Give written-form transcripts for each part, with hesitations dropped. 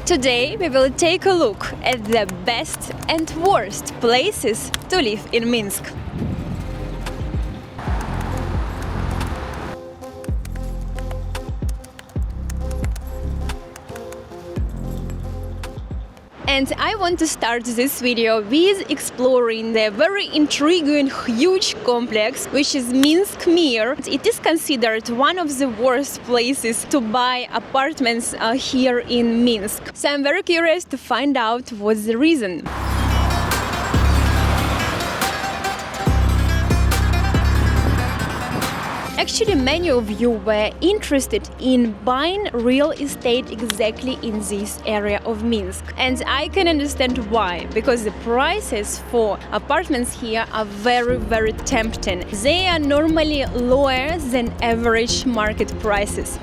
Today we will take a look at the best and worst places to live in Minsk. And I want to start this video with exploring the very intriguing huge complex which is Minsk Mir. It is considered one of the worst places to buy apartments here in Minsk. So I'm very curious to find out what's the reason. Actually, many of you were interested in buying real estate exactly in this area of Minsk. And I can understand why, because the prices for apartments here are very, very tempting. They are normally lower than average market prices.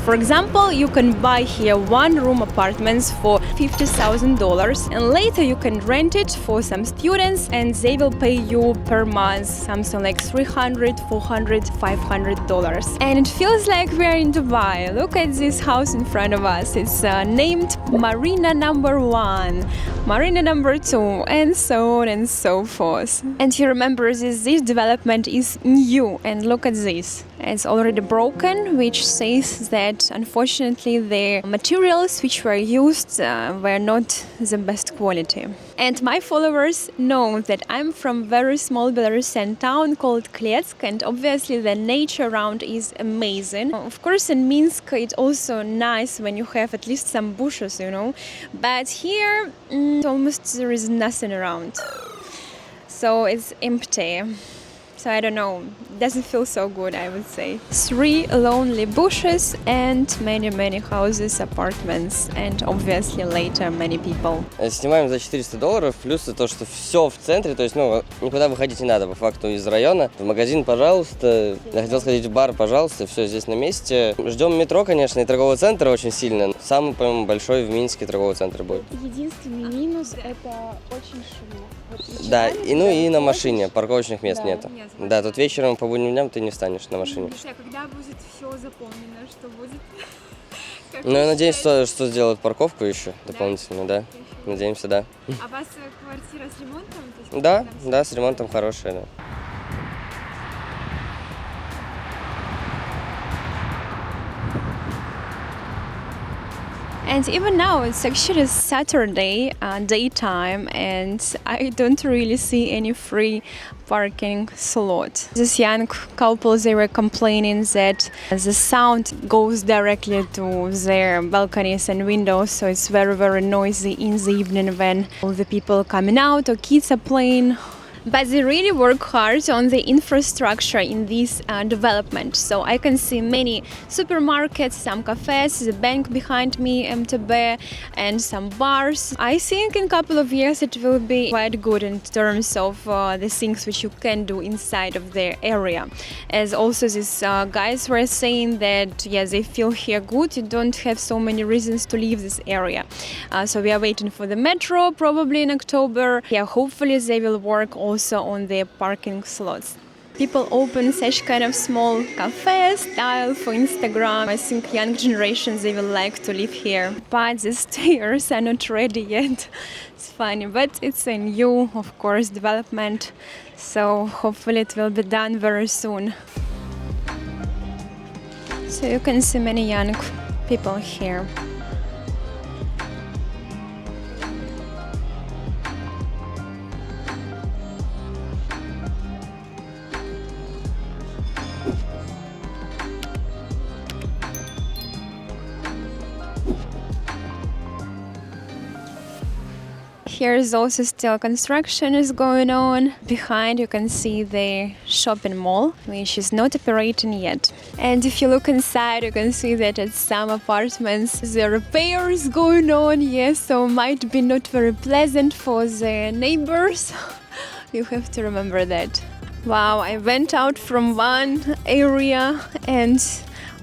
For example, you can buy here one-room apartments for $50,000 and later you can rent it for some students and they will pay you per month something like $300, $400, $500. And it feels like we're in Dubai. Look at this house in front of us. It's named Marina number 1, Marina number 2, and so on and so forth. And you remember this development is new, and look at this. It's already broken, which says that unfortunately the materials which were used were not the best quality. And my followers know that I'm from very small Belarusian town called Kletsk, and obviously the nature around is amazing. Of course in Minsk it's also nice when you have at least some bushes, you know, but here almost there is nothing around. So it's empty. So I don't know, doesn't feel so good, I would say. 3 lonely bushes and many houses, apartments, and obviously later many people. Снимаем за $400, плюс то, что все в центре, то есть, никуда выходить не надо, по факту, из района. В магазин, пожалуйста, я хотел сходить в бар, пожалуйста, все здесь на месте. Ждем метро, конечно, и торгового центра очень сильно. Самый, по-моему, большой в Минске торговый центр будет. Единственный минус – это очень шумно. Да, и на машине, парковочных мест нету. Да, тут вечером по будним дням ты не встанешь на машине. Когда будет все заполнено, что будет? Я надеюсь, что сделают парковку еще дополнительно, да. Надеемся, да. А у вас квартира с ремонтом? Да, с ремонтом хорошая, да. And even now it's actually Saturday daytime and I don't really see any free parking slot. This young couple, they were complaining that the sound goes directly to their balconies and windows, so it's very noisy in the evening when all the people coming out or kids are playing. But they really work hard on the infrastructure in this development. So I can see many supermarkets, some cafes, the bank behind me, MTB, and some bars. I think in a couple of years it will be quite good in terms of the things which you can do inside of the area. As also these guys were saying that, yeah, they feel here good, you don't have so many reasons to leave this area. So we are waiting for the metro, probably in October. Yeah, hopefully they will work also on their parking slots. People open such kind of small cafe style for Instagram. I think young generations, they will like to live here. But the stairs are not ready yet. It's funny, but it's a new, of course, development. So hopefully it will be done very soon. So you can see many young people here. Here is also still construction is going on. Behind you can see the shopping mall, which is not operating yet. And if you look inside, you can see that at some apartments the repair is going on, yes, so might be not very pleasant for the neighbors. You have to remember that. Wow, I went out from one area and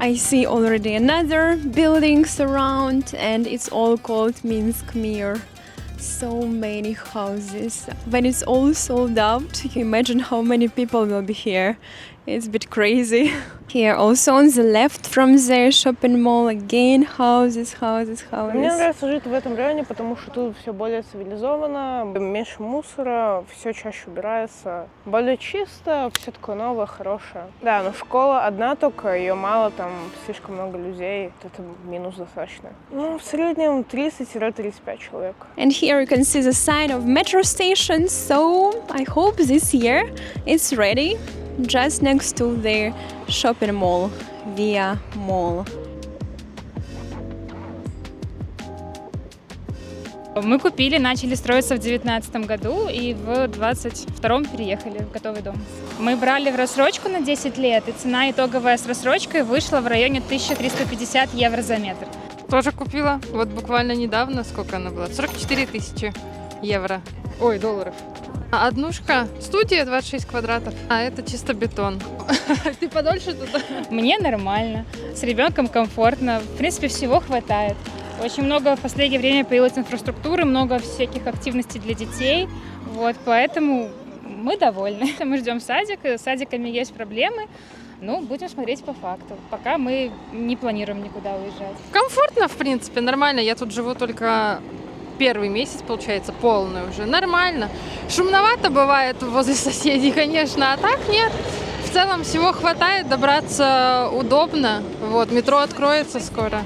I see already another buildings around, and it's all called Minsk Mir. So many houses. When it's all sold out, you imagine how many people will be here. It's a bit crazy. Here also on the left from the shopping mall, again houses. Мне нравится жить в этом районе, потому что тут все более цивилизованно, меньше мусора, все чаще убирается, более чисто, все такое новое, хорошее. Да, но школа одна только, ее мало, там слишком много людей, это минус достаточно. Ну, в среднем 30-35 человек. And here you can see the sign of metro station, so I hope this year it's ready. Just next to the shopping mall, Via Mall. Мы купили, начали строиться в 2019 году и в 2022 переехали в готовый дом. Мы брали в рассрочку на 10 лет, и цена итоговая с рассрочкой вышла в районе 1350 евро за метр. Тоже купила, вот буквально недавно, сколько она была, 44 тысячи евро, долларов. Однушка, студия 26 квадратов, а это чисто бетон. Ты подольше тут? Мне нормально, с ребенком комфортно, в принципе всего хватает. Очень много в последнее время появилось инфраструктуры, много всяких активностей для детей, вот, поэтому мы довольны. Мы ждем садик, с садиками есть проблемы, ну, будем смотреть по факту. Пока мы не планируем никуда уезжать. Комфортно, в принципе, нормально. Я тут живу только первый месяц, получается, полный уже. Нормально. Шумновато бывает возле соседей, конечно, а так нет. В целом всего хватает, добраться удобно. Вот, метро откроется скоро.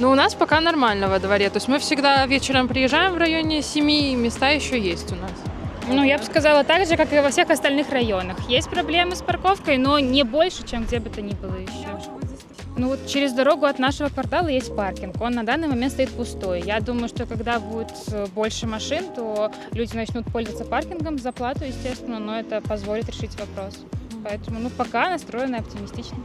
Но у нас пока нормально во дворе. То есть мы всегда вечером приезжаем в районе 7, и места еще есть у нас. Ну, я бы сказала, так же, как и во всех остальных районах. Есть проблемы с парковкой, но не больше, чем где бы то ни было еще. Ну, вот через дорогу от нашего квартала есть паркинг. Он на данный момент стоит пустой. Я думаю, что когда будет больше машин, то люди начнут пользоваться паркингом за плату, естественно, но это позволит решить вопрос. Поэтому, ну, пока настроены оптимистично.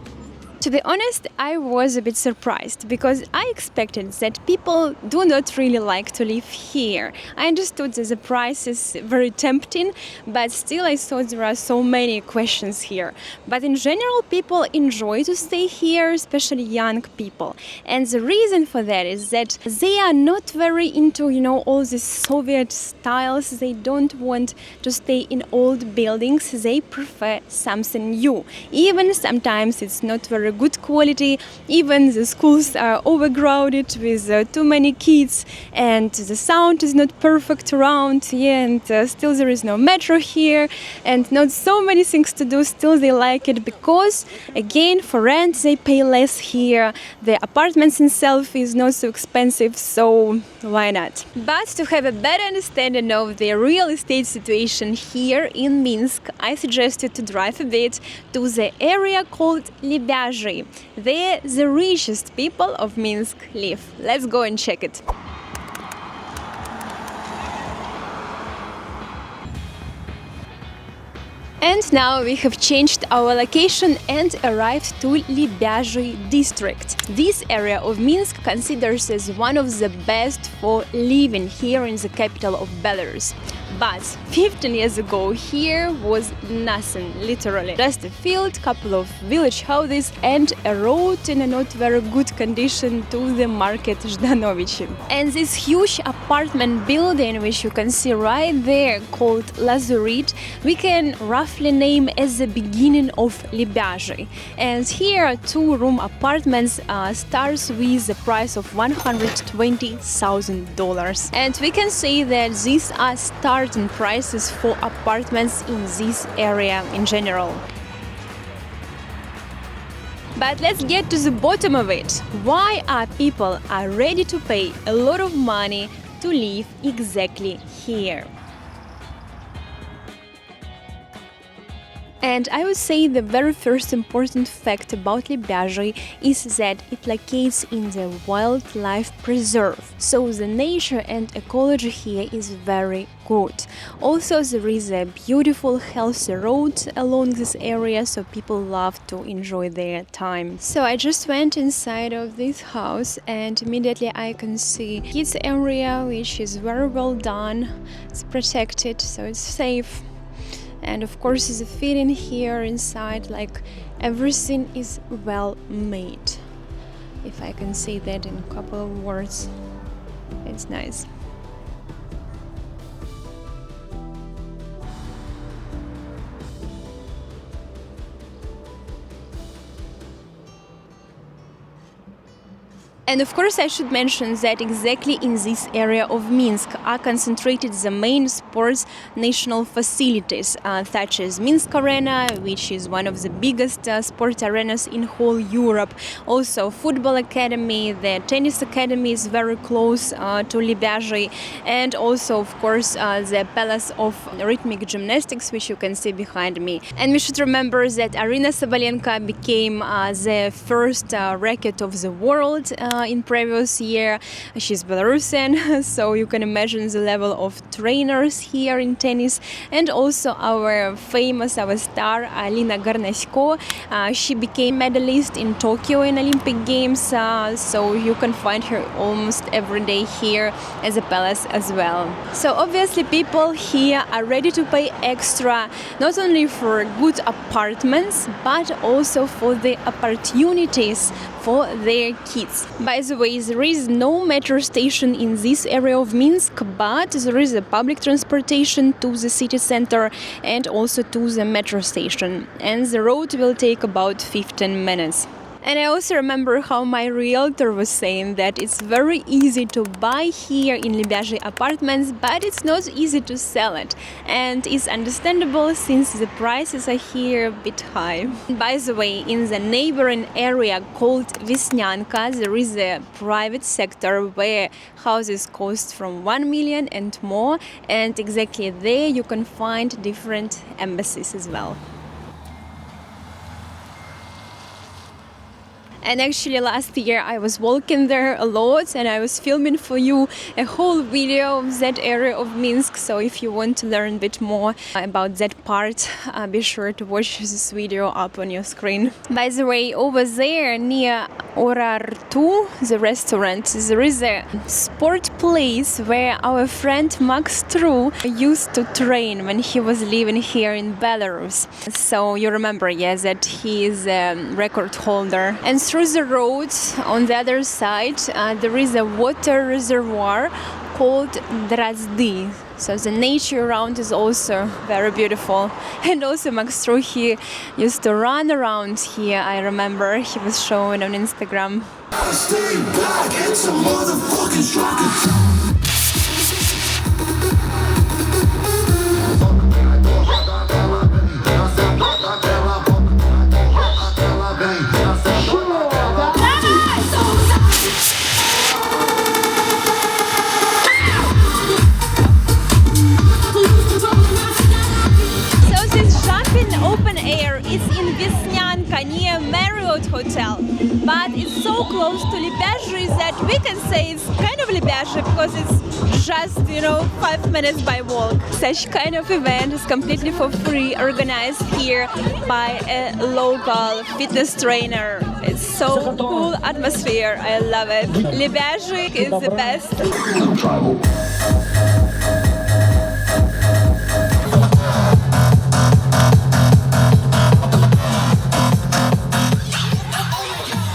To be honest, I was a bit surprised because I expected that people do not really like to live here. I understood that the price is very tempting, but still I thought there are so many questions here. But in general, people enjoy to stay here, especially young people. And the reason for that is that they are not very into, all these Soviet styles. They don't want to stay in old buildings. They prefer something new. Even sometimes it's not very good quality, even the schools are overcrowded with too many kids and the sound is not perfect around, and still there is no metro here and not so many things to do. Still they like it because, again, for rent they pay less here, the apartments itself is not so expensive, so why not? But to have a better understanding of the real estate situation here in Minsk, I suggested to drive a bit to the area called Lebyazhiy. There the richest people of Minsk live. Let's go and check it. And now we have changed our location and arrived to Lebyazhiy district. This area of Minsk considers as one of the best for living here in the capital of Belarus. But 15 years ago here was nothing, literally. Just a field, couple of village houses and a road in a not very good condition to the market Zhdanovichy. And this huge apartment building, which you can see right there, called Lazurit, we can roughly name as the beginning of Lebyazhiy. And here 2-room apartments starts with the price of $120,000. And we can say that these are starting prices for apartments in this area in general. But let's get to the bottom of it. Why are people ready to pay a lot of money to live exactly here? And I would say the very first important fact about Lebyazhiy is that it locates in the wildlife preserve. So the nature and ecology here is very good. Also there is a beautiful healthy road along this area, so people love to enjoy their time. So I just went inside of this house and immediately I can see kids area, which is very well done. It's protected, so it's safe. And of course the feeding here inside, like everything is well made. If I can say that in a couple of words, it's nice. And of course, I should mention that exactly in this area of Minsk are concentrated the main sports national facilities, such as Minsk Arena, which is one of the biggest sport arenas in whole Europe. Also, football academy, the tennis academy is very close to Lebyazhiy, and also, of course, the palace of rhythmic gymnastics, which you can see behind me. And we should remember that Arina Sabalenka became the first racket of the world in previous year. She's Belarusian, so you can imagine the level of trainers here in tennis. And also our star Alina Garnaсько. She became medalist in Tokyo in Olympic Games, so you can find her almost every day here at the palace as well. So obviously people here are ready to pay extra, not only for good apartments, but also for the opportunities for their kids. By the way, there is no metro station in this area of Minsk, but there is a public transportation to the city center and also to the metro station. And the road will take about 15 minutes. And I also remember how my realtor was saying that it's very easy to buy here in Lebyazhiy apartments, but it's not easy to sell it. And it's understandable since the prices are here a bit high. By the way, in the neighboring area called Vesnianka, there is a private sector where houses cost from 1 million and more. And exactly there you can find different embassies as well. And actually last year I was walking there a lot and I was filming for you a whole video of that area of Minsk. So if you want to learn a bit more about that part, be sure to watch this video up on your screen. By the way, over there near Orartu, the restaurant, there is a sport place where our friend Max True used to train when he was living here in Belarus. So you remember, yes, that he is a record holder. And through the road on the other side there is a water reservoir called Drazdy. So the nature around is also very beautiful. And also Max True, he used to run around here. I remember he was showing on Instagram. Open air is in Vesnianka near Marriott Hotel, but it's so close to Lebyazhiy that we can say it's kind of Lebyazhiy because it's just, 5 minutes by walk. Such kind of event is completely for free, organized here by a local fitness trainer. It's so cool atmosphere, I love it. Lebyazhiy is the best.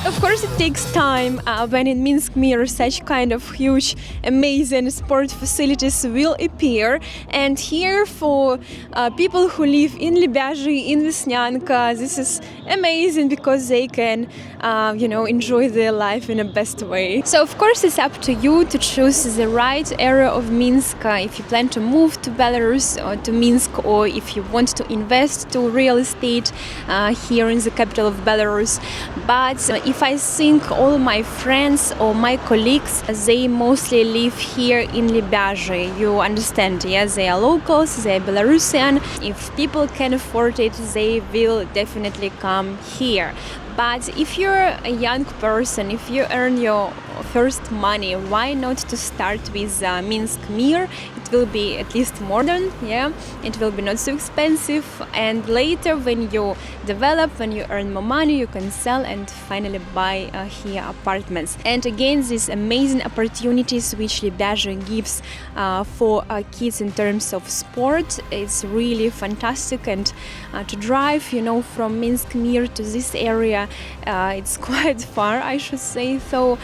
Of course, it takes time when in Minsk Mir such kind of huge, amazing sport facilities will appear. And here for people who live in Lebyazhiy, in Vesnianka, this is amazing because they can, enjoy their life in a best way. So, of course, it's up to you to choose the right area of Minsk if you plan to move to Belarus or to Minsk, or if you want to invest to real estate here in the capital of Belarus. But if I think all my friends or my colleagues, they mostly live here in Lebyazhiy. You understand, yes, they are locals, they are Belarusian. If people can afford it, they will definitely come here. But if you're a young person, if you earn your first money, why not to start with Minsk Mir? It will be at least modern, yeah. It will be not so expensive, and later when you develop, when you earn more money, you can sell and finally buy here apartments. And again, these amazing opportunities which Lebyazhiy gives for kids in terms of sport, it's really fantastic. And to drive, from Minsk Mir to this area, it's quite far, I should say. So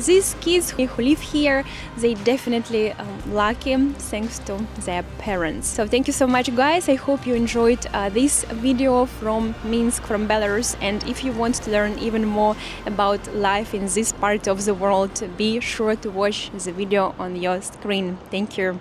these kids who live here, they definitely lucky. thanks to their parents. So thank you so much, guys. I hope you enjoyed this video from Minsk, from Belarus. And if you want to learn even more about life in this part of the world, be sure to watch the video on your screen. Thank you.